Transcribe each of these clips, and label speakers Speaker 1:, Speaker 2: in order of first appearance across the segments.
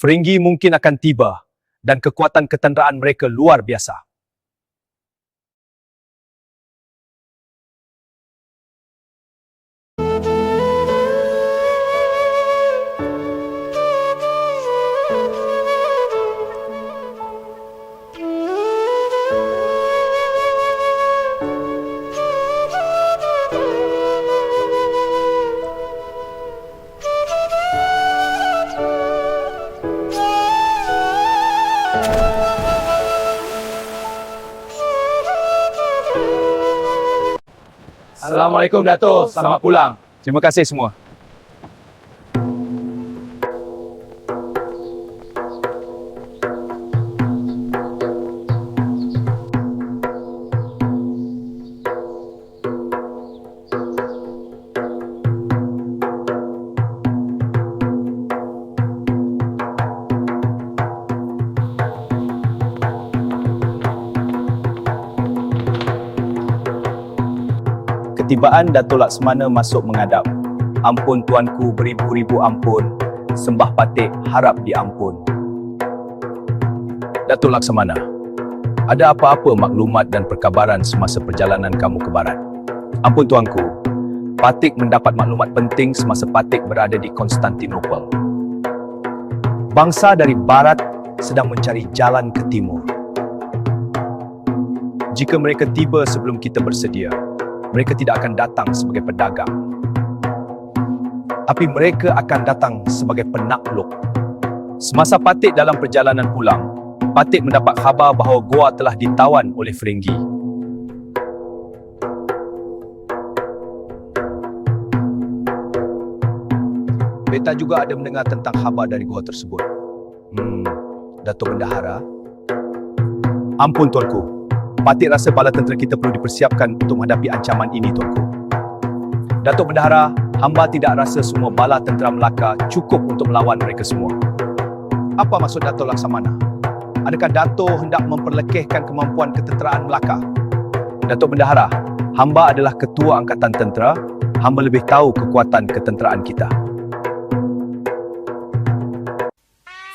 Speaker 1: Feringgi mungkin akan tiba dan kekuatan ketenteraan mereka luar biasa.
Speaker 2: Assalamualaikum Dato', selamat pulang.
Speaker 1: Terima kasih semua. Ketibaan Dato' Laksmana masuk menghadap. Ampun tuanku, beribu-ribu ampun. Sembah Patik harap diampun. Dato' Laksamana, ada apa-apa maklumat dan perkabaran semasa perjalanan kamu ke barat? Ampun tuanku, Patik mendapat maklumat penting semasa Patik berada di Konstantinopel. Bangsa dari barat sedang mencari jalan ke timur. Jika mereka tiba sebelum kita bersedia, mereka tidak akan datang sebagai pedagang, tapi mereka akan datang sebagai penakluk. Semasa Patik dalam perjalanan pulang, Patik mendapat khabar bahawa Goa telah ditawan oleh Feringgi. Beta juga ada mendengar tentang khabar dari Goa tersebut. Dato' Bendahara. Ampun tuanku, Patik rasa bala tentera kita perlu dipersiapkan untuk menghadapi ancaman ini, tuanku. Dato' Bendahara, hamba tidak rasa semua bala tentera Melaka cukup untuk melawan mereka semua. Apa maksud Dato' Laksamana? Adakah Dato' hendak memperlekehkan kemampuan ketenteraan Melaka? Dato' Bendahara, hamba adalah ketua angkatan tentera, hamba lebih tahu kekuatan ketenteraan kita.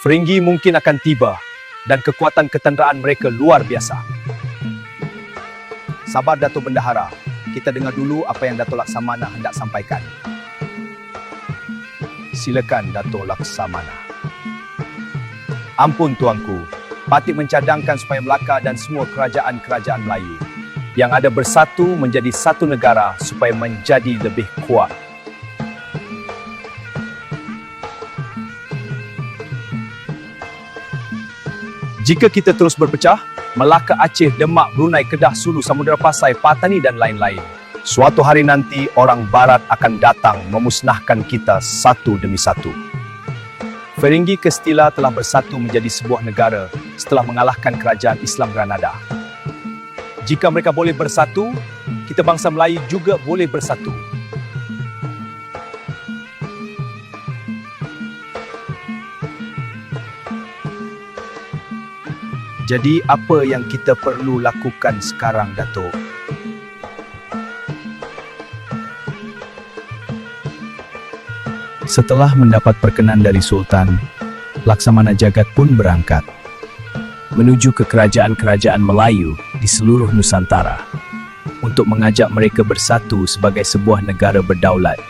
Speaker 1: Feringgi mungkin akan tiba dan kekuatan ketenteraan mereka luar biasa. Sabar Dato' Bendahara, kita dengar dulu apa yang Dato' Laksamana hendak sampaikan. Silakan Dato' Laksamana. Ampun tuanku, Patik mencadangkan supaya Melaka dan semua kerajaan-kerajaan Melayu yang ada bersatu menjadi satu negara supaya menjadi lebih kuat. Jika kita terus berpecah, Melaka, Aceh, Demak, Brunei, Kedah, Sulu, Samudera Pasai, Patani dan lain-lain, suatu hari nanti orang barat akan datang memusnahkan kita satu demi satu. Feringgi Kastila telah bersatu menjadi sebuah negara setelah mengalahkan kerajaan Islam Granada. Jika mereka boleh bersatu, kita bangsa Melayu juga boleh bersatu. Jadi apa yang kita perlu lakukan sekarang, Dato'? Setelah mendapat perkenan dari Sultan, Laksamana Jagat pun berangkat menuju ke kerajaan-kerajaan Melayu di seluruh Nusantara untuk mengajak mereka bersatu sebagai sebuah negara berdaulat